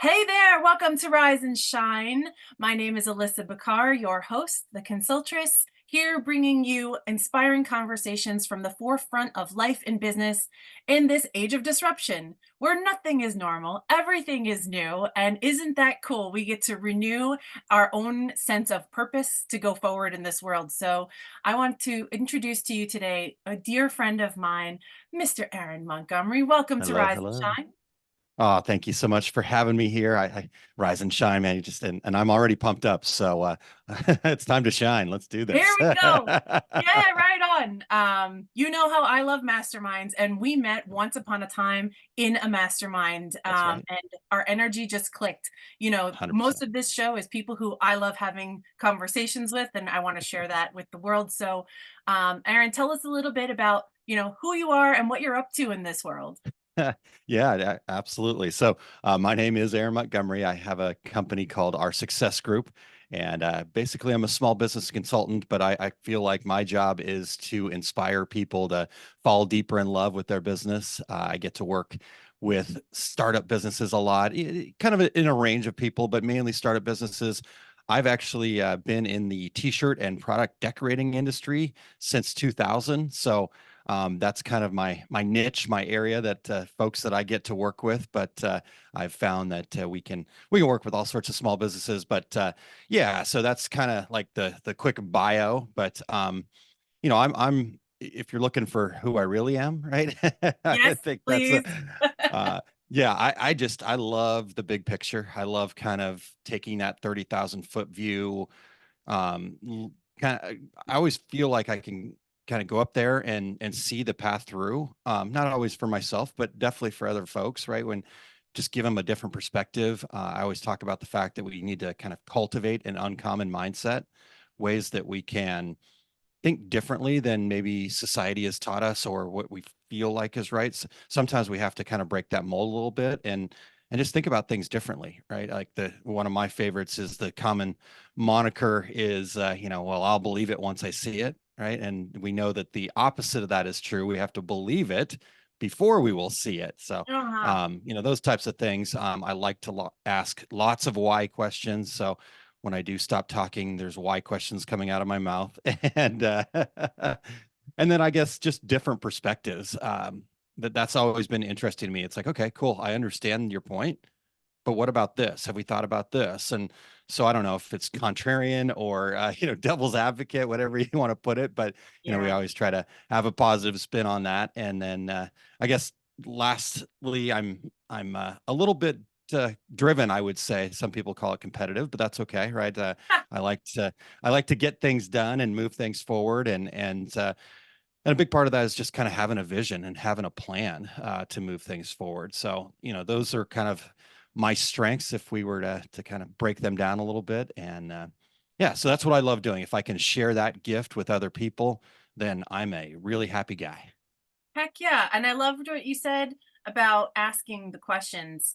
Hey there, welcome to Rise and Shine. My name is Alissa Bakar, your host, the consultress, here bringing you inspiring conversations from the forefront of life and business in this age of disruption, where nothing is normal, everything is new, and isn't that cool? We get to renew our own sense of purpose to go forward in this world. So I want to introduce to you today a dear friend of mine, Mr. Aaron Montgomery. Welcome to Hello, Rise and hello. Shine. Oh, thank you so much for having me here. I rise and shine, man. You just and I'm already pumped up. So it's time to shine. Let's do Here this. we go. That's Yeah, right on. You know how I love masterminds, and we met once upon a time in a mastermind, right. and our energy just clicked. Most 100%. of this show is people who I love having conversations with, and I want to share that with the world. So, Aaron, tell us a little bit about, who you are and what you're up to in this world. Yeah, absolutely. So, my name is Aaron Montgomery. I have a company called Our Success Group, and basically, I'm a small business consultant. But I feel like my job is to inspire people to fall deeper in love with their business. I get to work with startup businesses a lot, kind of in a range of people, but mainly startup businesses. I've actually been in the t-shirt and product decorating industry since 2000. So that's kind of my niche, my area that folks that I get to work with. But I've found that we can work with all sorts of small businesses. But yeah, so that's kind of like the quick bio. But I'm if you're looking for who I really am, right? I Yes, think that's a please. uh, yeah. I love the big picture. I love kind of taking that 30,000 foot view. Kind of, I always feel like I can kind of go up there and see the path through. Not always for myself, but definitely for other folks, right? When just give them a different perspective. I always talk about the fact that we need to kind of cultivate an uncommon mindset, ways that we can think differently than maybe society has taught us or what we feel like is right. Sometimes we have to kind of break that mold a little bit and just think about things differently, right? Like the one of my favorites is the common moniker is well, I'll believe it once I see it, right? And we know that the opposite of that is true. We have to believe it before we will see it. So Uh-huh. those types of things. I like to ask lots of why questions. So when I do stop talking, there's why questions coming out of my mouth, and and then I guess just different perspectives. That's always been interesting to me. It's like, okay, cool, I understand your point, but what about this? Have we thought about this? And so I don't know if it's contrarian or devil's advocate, whatever you want to put it, but we Yeah. always try to have a positive spin on that. And then I guess lastly, I'm a little bit driven, I would say. Some people call it competitive, but that's okay, right? I like to I like to get things done and move things forward, and a big part of that is just kind of having a vision and having a plan to move things forward. So, those are kind of my strengths if we were to kind of break them down a little bit. And yeah, so that's what I love doing. If I can share that gift with other people, then I'm a really happy guy. Heck yeah. And I loved what you said about asking the questions.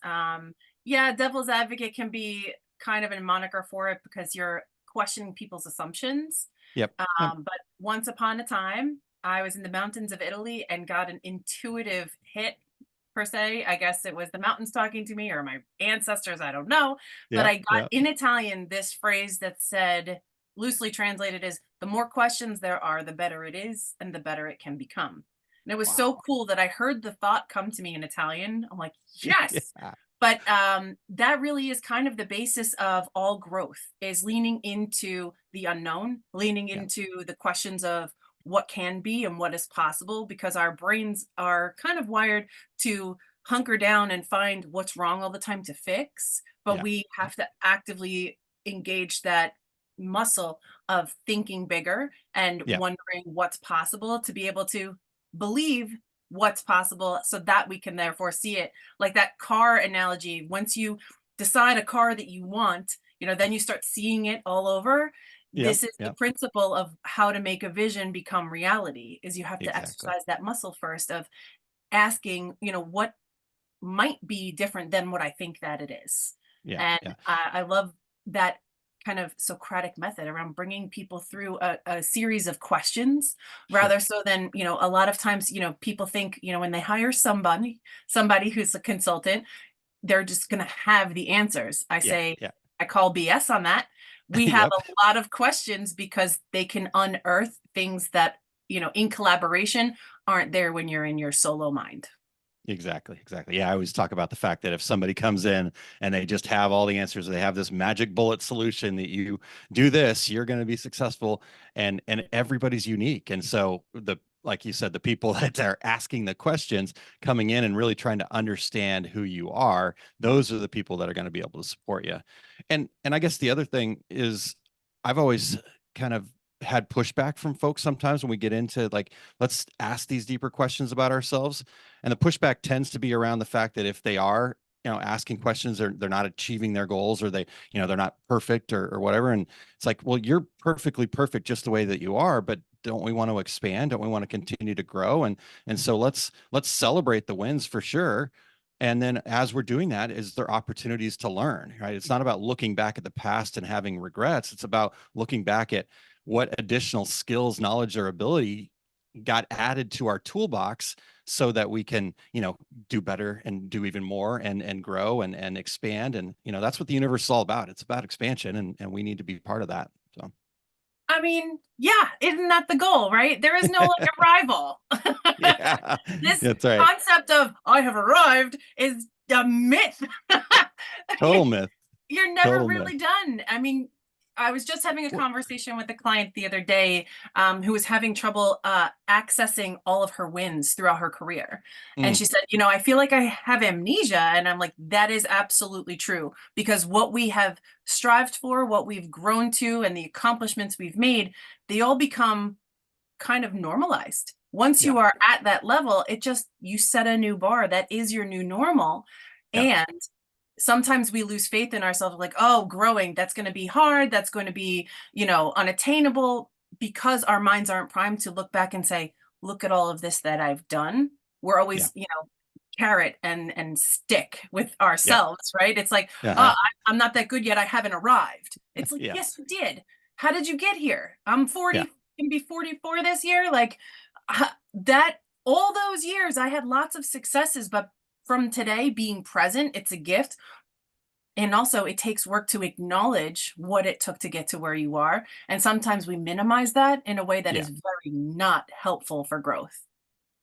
Yeah, devil's advocate can be kind of a moniker for it because you're questioning people's assumptions. Yep. Yep. But once upon a time, I was in the mountains of Italy and got an intuitive hit, per se. I guess it was the mountains talking to me or my ancestors, I don't know. But Yeah. I got Yeah. in Italian this phrase that said, loosely translated, is the more questions there are, the better it is, and the better it can become. And it was so Wow. cool that I heard the thought come to me in Italian. I'm like, yes. Yeah. But that really is kind of the basis of all growth is leaning into the unknown, leaning Yeah. into the questions of what can be and what is possible, because our brains are kind of wired to hunker down and find what's wrong all the time to fix. But Yeah. we have to actively engage that muscle of thinking bigger and Yeah. wondering what's possible to be able to believe what's possible so that we can therefore see it. Like that car analogy, once you decide a car that you want, then you start seeing it all over. Yep. This is the Yep. principle of how to make a vision become reality, is you have to Exactly. exercise that muscle first of asking, what might be different than what I think that it is. Yeah. And Yeah. I love that kind of Socratic method around bringing people through a series of questions, Sure. rather so than, a lot of times, people think, when they hire somebody who's a consultant, they're just going to have the answers. I Yeah, say, yeah. I call BS on that. We have Yep. a lot of questions because they can unearth things that, in collaboration aren't there when you're in your solo mind. Exactly, exactly. Yeah, I always talk about the fact that if somebody comes in and they just have all the answers, they have this magic bullet solution that you do this, you're going to be successful, and everybody's unique. And so the like you said, the people that are asking the questions, coming in and really trying to understand who you are, those are the people that are going to be able to support you. And I guess the other thing is I've always kind of had pushback from folks sometimes when we get into like, let's ask these deeper questions about ourselves, and the pushback tends to be around the fact that if they are, asking questions, they're not achieving their goals, or they're not perfect, or whatever. And it's like, well, you're perfectly perfect just the way that you are, but don't we want to expand? Don't we want to continue to grow? And so let's celebrate the wins for sure. And then as we're doing that, is there opportunities to learn, right? It's not about looking back at the past and having regrets. It's about looking back at what additional skills, knowledge, or ability got added to our toolbox so that we can, do better and do even more, and grow and expand. And, that's what the universe is all about. It's about expansion, and we need to be part of that. So, I mean, yeah, isn't that the goal, right? There is no like arrival. yeah, This that's right. concept of I have arrived is a myth. Total myth. You're never Total myth. really done. I mean, I was just having a Well, conversation with a client the other day, who was having trouble accessing all of her wins throughout her career. And mm, she said, I feel like I have amnesia. And I'm like, that is absolutely true. Because what we have strived for, what we've grown to, and the accomplishments we've made, they all become kind of normalized. Once yeah, you are at that level, you set a new bar. That is your new normal. yeah, And sometimes we lose faith in ourselves, like, oh, growing, that's going to be hard. That's going to be, unattainable, because our minds aren't primed to look back and say, look at all of this that I've done. We're yeah, always, carrot and stick with yeah, ourselves, right? It's like, uh-huh, I'm not that good yet. I haven't arrived. It's like, yeah, yes, you did. How did you get here? I'm 40, yeah. gonna be 44 this year. Like that, all those years, I had lots of successes, but from today being present, it's a gift. And also, it takes work to acknowledge what it took to get to where you are. And sometimes we minimize that in a way that Yeah. is very not helpful for growth.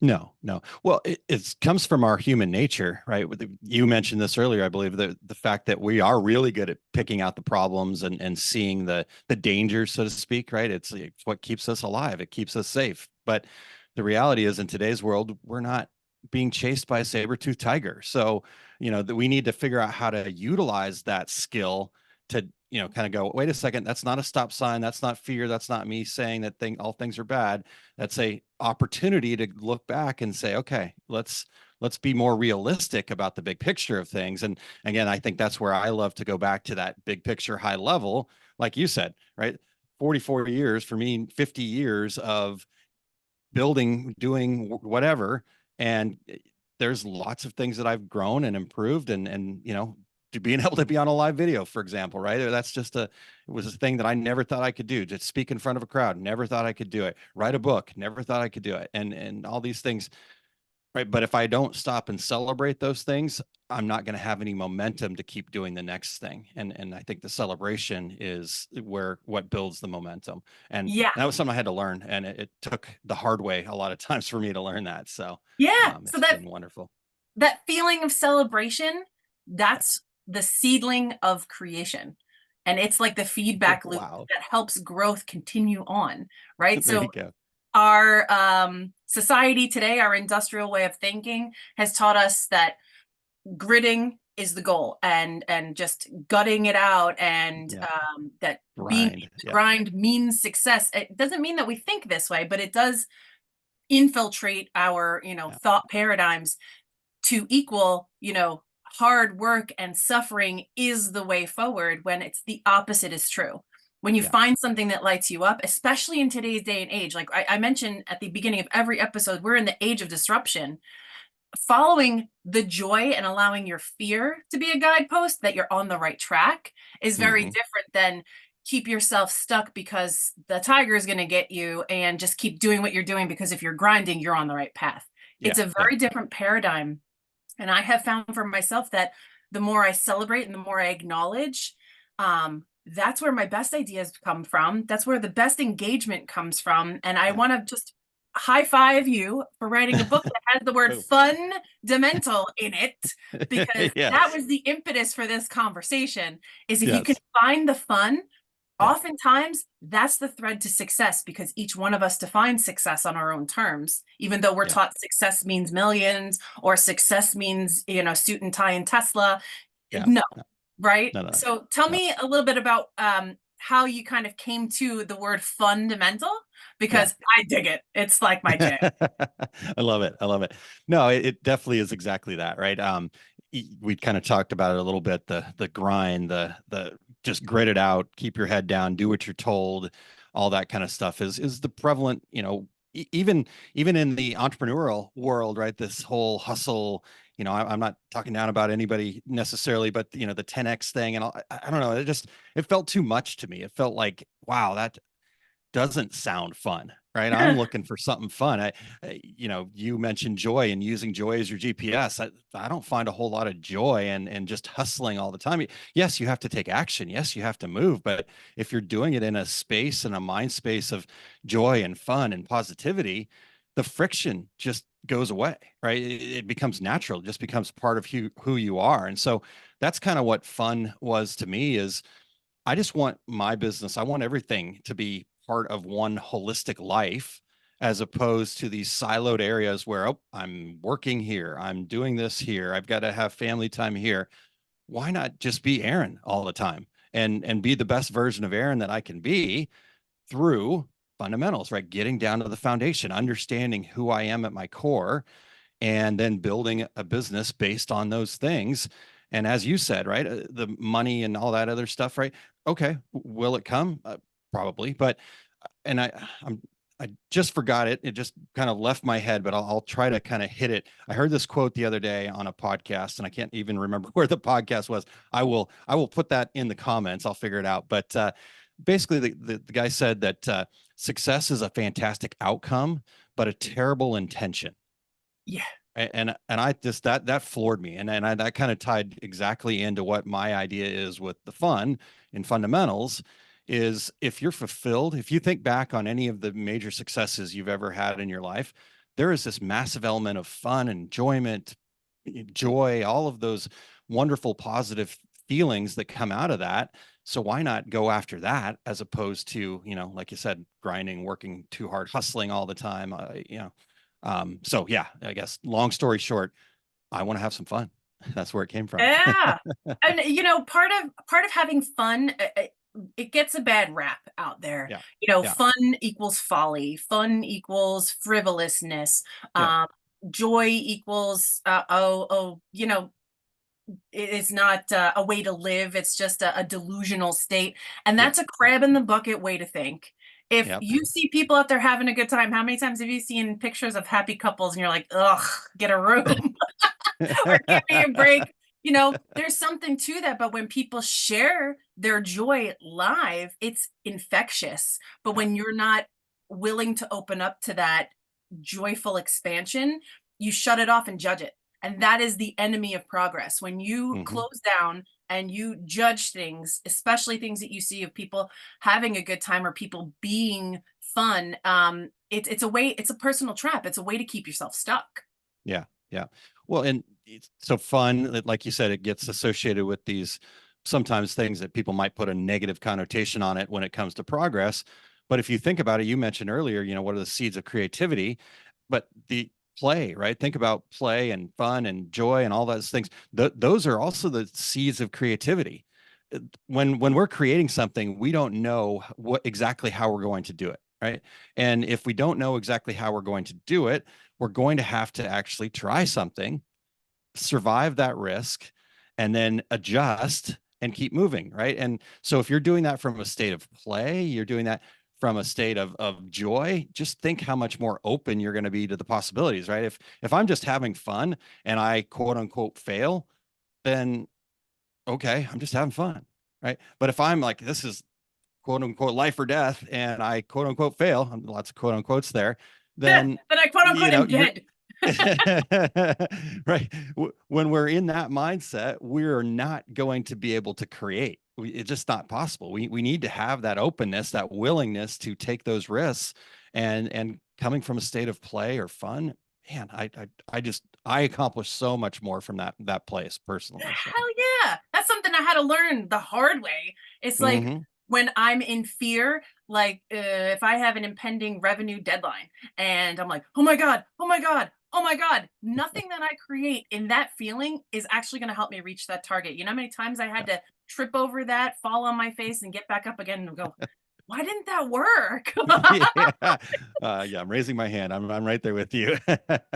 No, no. Well, it comes from our human nature, right? You mentioned this earlier, I believe, the fact that we are really good at picking out the problems and seeing the dangers, so to speak, right? It's what keeps us alive. It keeps us safe. But the reality is, in today's world, we're not being chased by a saber-toothed tiger. So, that we need to figure out how to utilize that skill to, kind of go, wait a second, that's not a stop sign. That's not fear. That's not me saying that all things are bad. That's a opportunity to look back and say, okay, let's be more realistic about the big picture of things. And again, I think that's where I love to go back to that big picture, high level, like you said, right? 44 years for me, 50 years of building, doing whatever. And there's lots of things that I've grown and improved, and to being able to be on a live video, for example, right? That's just it was a thing that I never thought I could do. Just speak in front of a crowd, never thought I could do it. Write a book, never thought I could do it. And all these things, right? But if I don't stop and celebrate those things, I'm not going to have any momentum to keep doing the next thing. And I think the celebration is where what builds the momentum. And Yeah. that was something I had to learn, and it took the hard way a lot of times for me to learn that. So Yeah. So it's been wonderful. that feeling of celebration, that's the seedling of creation. And it's like the feedback loop Wow. that helps growth continue on, right? There So you go. our society today, our industrial way of thinking has taught us that gritting is the goal, and just gutting it out, and Yeah. that being able Grind. to Yeah. grind means success. It doesn't mean that we think this way, but it does infiltrate our Yeah. thought paradigms to equal, hard work and suffering is the way forward, when it's the opposite is true. When you Yeah. find something that lights you up, especially in today's day and age, like I mentioned at the beginning of every episode, we're in the age of disruption. Following the joy and allowing your fear to be a guidepost that you're on the right track is very Hmm. different than keep yourself stuck because the tiger is going to get you, and just keep doing what you're doing because if you're grinding, you're on the right path. It's Yeah. a Yeah. very different paradigm. And I have found for myself that the more I celebrate and the more I acknowledge, that's where my best ideas come from. That's where the best engagement comes from. And I Yeah. want to just high five you for writing a book that has the word Boom. fundamental in it, because that Yes. was the impetus for this conversation. Is if you can Yes. find the fun, Yeah. oftentimes that's the thread to success, because each one of us defines success on our own terms, even though we're Yeah. taught success means millions or success means, suit and tie and Tesla. Yeah. No, No, right? no, no, So tell no. me a little bit about how you kind of came to the word fundamental, Yeah. because I dig it. It's like my jam. I love it. I love it. No, it definitely is exactly that, right? We kind of talked about it a little bit, the grind, the just grit it out, keep your head down, do what you're told, all that kind of stuff is the prevalent, even in the entrepreneurial world, right? This whole hustle, I'm not talking down about anybody necessarily, but the 10x thing and all, I don't know, it felt too much to me. It felt like, wow, that doesn't sound fun, right? I'm looking for something fun. You mentioned joy and using joy as your GPS. I don't find a whole lot of joy and just hustling all the time. Yes, you have to take action. Yes, you have to move. But if you're doing it in a space and a mind space of joy and fun and positivity, the friction just goes away, right? It becomes natural, it just becomes part of who you are. And so that's kind of what fun was to me is I just want my business, I want everything to be part of one holistic life as opposed to these siloed areas where, oh, I'm working here, I'm doing this here, I've got to have family time here. Why not just be Aaron all the time and be the best version of Aaron that I can be through fundamentals, right? Getting down to the foundation, understanding who I am at my core, and then building a business based on those things. And as you said, right, the money and all that other stuff, right? Okay, will it come? Probably, but and I just forgot it. It just kind of left my head, but I'll try to kind of hit it. I heard this quote the other day on a podcast, and I can't even remember where the podcast was. I will put that in the comments. I'll figure it out. But basically, the guy said that success is a fantastic outcome, but a terrible intention. Yeah. And I just that floored me, and that kind of tied exactly into what my idea is with the fun in fundamentals is if you're fulfilled, if you think back on any of the major successes you've ever had in your life, there is this massive element of fun, enjoyment, joy, all of those wonderful positive feelings that come out of that. So why not go after that as opposed to, like you said, grinding, working too hard, hustling all the time, so yeah, I guess long story short, I want to have some fun. That's where it came from. Yeah. And part of having fun, it gets a bad rap out there. Yeah. Yeah. Fun equals folly, fun equals frivolousness, Yeah. um, joy equals it's not a way to live. It's just a delusional state. And Yeah. that's a crab in the bucket way to think. If Yep. you see people out there having a good time, how many times have you seen pictures of happy couples and you're like, ugh, get a room? Or give me a break. There's something to that. But when people share their joy live, it's infectious. But Yeah. when you're not willing to open up to that joyful expansion, you shut it off and judge it. And that is the enemy of progress. When you Hmm. close down and you judge things, especially things that you see of people having a good time or people being fun, it's a way, it's a personal trap. It's a way to keep yourself stuck. Yeah. Yeah. Well, and it's so fun, like you said, it gets associated with these sometimes things that people might put a negative connotation on it when it comes to progress. But if you think about it, you mentioned earlier, what are the seeds of creativity? But the play, right? Think about play and fun and joy and all those things. Those are also the seeds of creativity. When we're creating something, we don't know what exactly how we're going to do it, right? And if we don't know exactly how we're going to do it, we're going to have to actually try something, survive that risk, and then adjust and keep moving, right? And so if you're doing that from a state of play, you're doing that from a state of joy, just think how much more open you're going to be to the possibilities, right? If I'm just having fun and I quote unquote fail, then okay, I'm just having fun, right? But if I'm like, this is quote unquote life or death, and I quote unquote fail, lots of quote unquotes there, Then then I quote unquote am you're dead. Right. When we're in that mindset, we're not going to be able to create. It's just not possible. We need to have that openness, that willingness to take those risks, and coming from a state of play or fun. Man, I accomplish so much more from that place personally. So, Hell yeah. That's something I had to learn the hard way. It's like hmm when I'm in fear, like if I have an impending revenue deadline and I'm like, oh my God, oh my God, oh my God, nothing that I create in that feeling is actually going to help me reach that target. You know how many times I had yeah, to trip over that, fall on my face, and get back up again and go, why didn't that work? yeah, yeah. I'm raising my hand. I'm right there with you.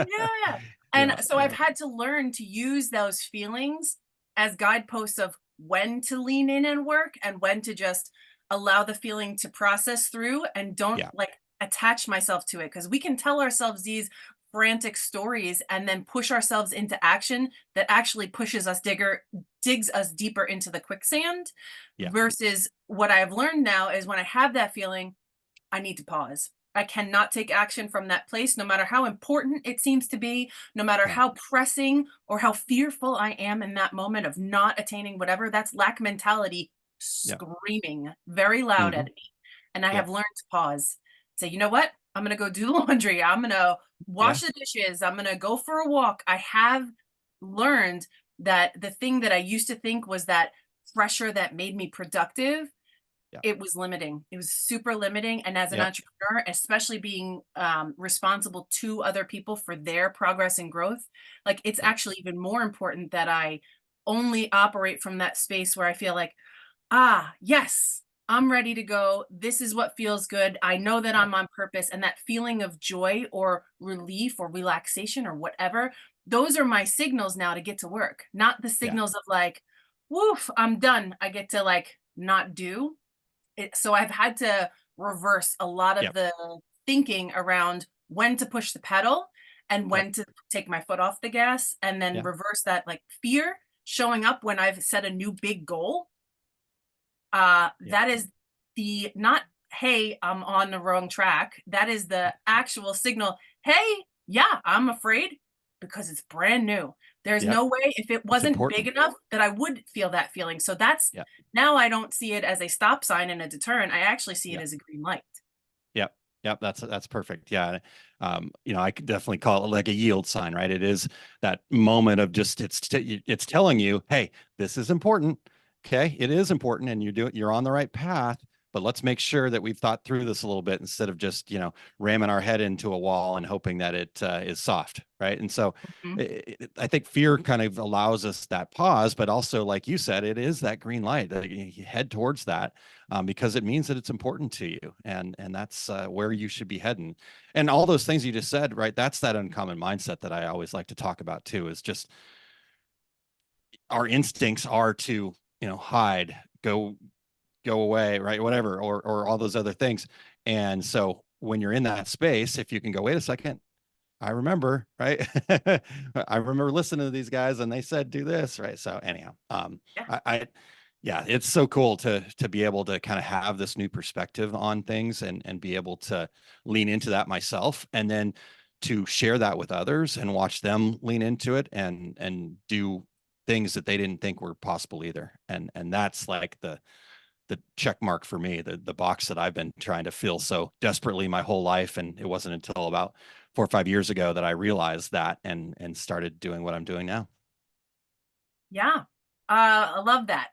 Yeah. And Yeah, so I've yeah, had to learn to use those feelings as guideposts of when to lean in and work and when to just allow the feeling to process through and don't yeah, like attach myself to it. Because we can tell ourselves these frantic stories and then push ourselves into action that actually pushes us digs us deeper into the quicksand. yeah, Versus what I've learned now is when I have that feeling, I need to pause. I cannot take action from that place, no matter how important it seems to be, no matter right. how pressing or how fearful I am in that moment of not attaining whatever. That's lack mentality Yeah. screaming very loud at hmm me. And I Yeah. have learned to pause. Say, you know what? I'm going to go do laundry. I'm going to Yeah. wash the dishes. I'm going to go for a walk. I have learned that the thing that I used to think was that pressure that made me productive, Yeah. it was limiting. It was super limiting, and as an Yep. entrepreneur, especially being, responsible to other people for their progress and growth, like, it's Yeah. actually even more important that I only operate from that space where I feel like, "Ah, yes, I'm ready to go. This is what feels good. I know that Yep. I'm on purpose," and that feeling of joy or relief or relaxation or whatever, those are my signals now to get to work, not the Yeah. signals of like, "Woof, I'm done." I get to, like, not do. So I've had to reverse a lot of Yep. the thinking around when to push the pedal and Yep. when to take my foot off the gas, and then Yeah. reverse that, like, fear showing up when I've set a new big goal. Yep. That is the not, "Hey, I'm on the wrong track." That is the actual signal, "Hey, yeah, I'm afraid because it's brand new." There's Yep. no way if it It's wasn't big important. enough that I would feel that feeling. So that's Yep. now I don't see it as a stop sign and a deterrent. I actually see it Yep. as a green light. Yep. Yep. That's perfect. Yeah. I could definitely call it like a yield sign, right? It is that moment of just it's telling you, hey, this is important. Okay, it is important, and you're on the right path. But let's make sure that we've thought through this a little bit instead of just ramming our head into a wall and hoping that it is soft, right? And so Mhm. I think fear kind of allows us that pause, but also, like you said, it is that green light that you head towards that, because it means that it's important to you, and that's where you should be heading. And all those things you just said, right? That's that uncommon mindset that I always like to talk about too. Is just our instincts are to hide, go away, right? Whatever, or all those other things. And so when you're in that space, if you can go, wait a second, I remember, right? I remember listening to these guys and they said do this, right? So anyhow, Yeah. I yeah, it's so cool to be able to kind of have this new perspective on things and be able to lean into that myself, and then to share that with others and watch them lean into it and do things that they didn't think were possible either. And that's like the check mark for me, the box that I've been trying to fill so desperately my whole life. And it wasn't until about 4 or 5 years ago that I realized that and started doing what I'm doing now. Yeah. I love that.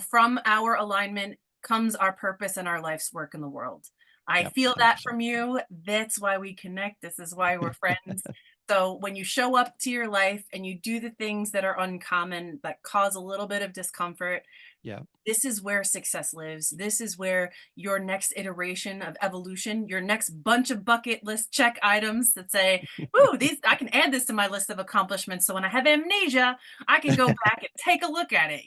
From our alignment comes our purpose and our life's work in the world. I Yep, feel that 100%. from you. That's why we connect. This is why we're friends. So when you show up to your life and you do the things that are uncommon, that cause a little bit of discomfort, Yeah. this is where success lives. This is where your next iteration of evolution, your next bunch of bucket list check items that say, "Ooh, these I can add this to my list of accomplishments. So when I have amnesia, I can go back and take a look at it."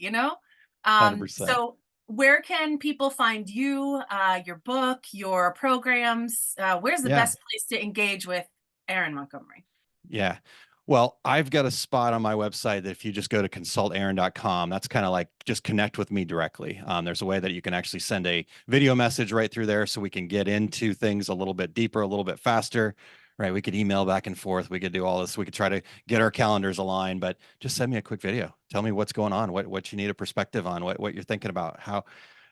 100%. So where can people find you, your book, your programs? Where's the Yeah. best place to engage with Aaron Montgomery? Yeah. Well, I've got a spot on my website that if you just go to consultaaron.com, that's kind of like just connect with me directly. There's a way that you can actually send a video message right through there so we can get into things a little bit deeper, a little bit faster. right? We could email back and forth. We could do all this. We could try to get our calendars aligned, but just send me a quick video. Tell me what's going on, what you need a perspective on, what you're thinking about, how.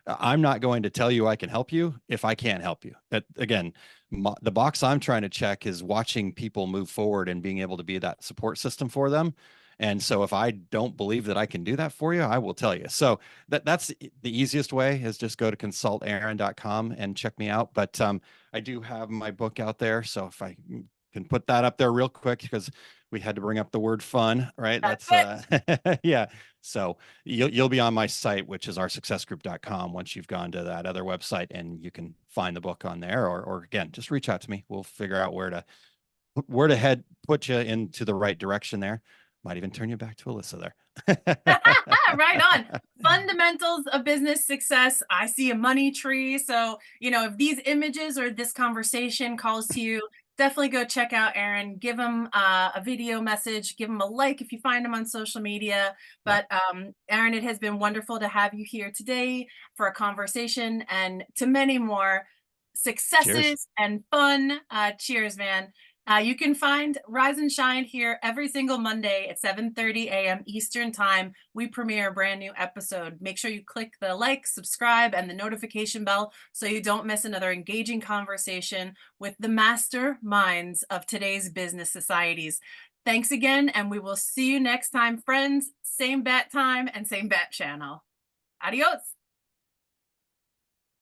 I'm not going to tell you I can help you if I can't help you. That again, the box I'm trying to check is watching people move forward and being able to be that support system for them. And so if I don't believe that I can do that for you, I will tell you. So that's the easiest way is just go to consultaaron.com and check me out. But I do have my book out there. So if I can put that up there real quick because we had to bring up the word fun, right? That's That's it. yeah. So you'll be on my site, which is oursuccessgroup.com once you've gone to that other website and you can find the book on there or again, just reach out to me. We'll figure out where to head, put you into the right direction there. Might even turn you back to Alissa there. Right on. Fundamentals of business success. I see a money tree. So, if these images or this conversation calls to you, definitely go check out Aaron. Give him a video message. Give him a like if you find him on social media. Yeah. But Aaron, it has been wonderful to have you here today for a conversation and to many more Cheers. successes and fun. Cheers, man. You can find Rise and Shine here every single Monday at 7:30 a.m. Eastern Time. We premiere a brand new episode. Make sure you click the like, subscribe, and the notification bell so you don't miss another engaging conversation with the masterminds of today's business societies. Thanks again, and we will see you next time, friends. Same bat time and same bat channel. Adios.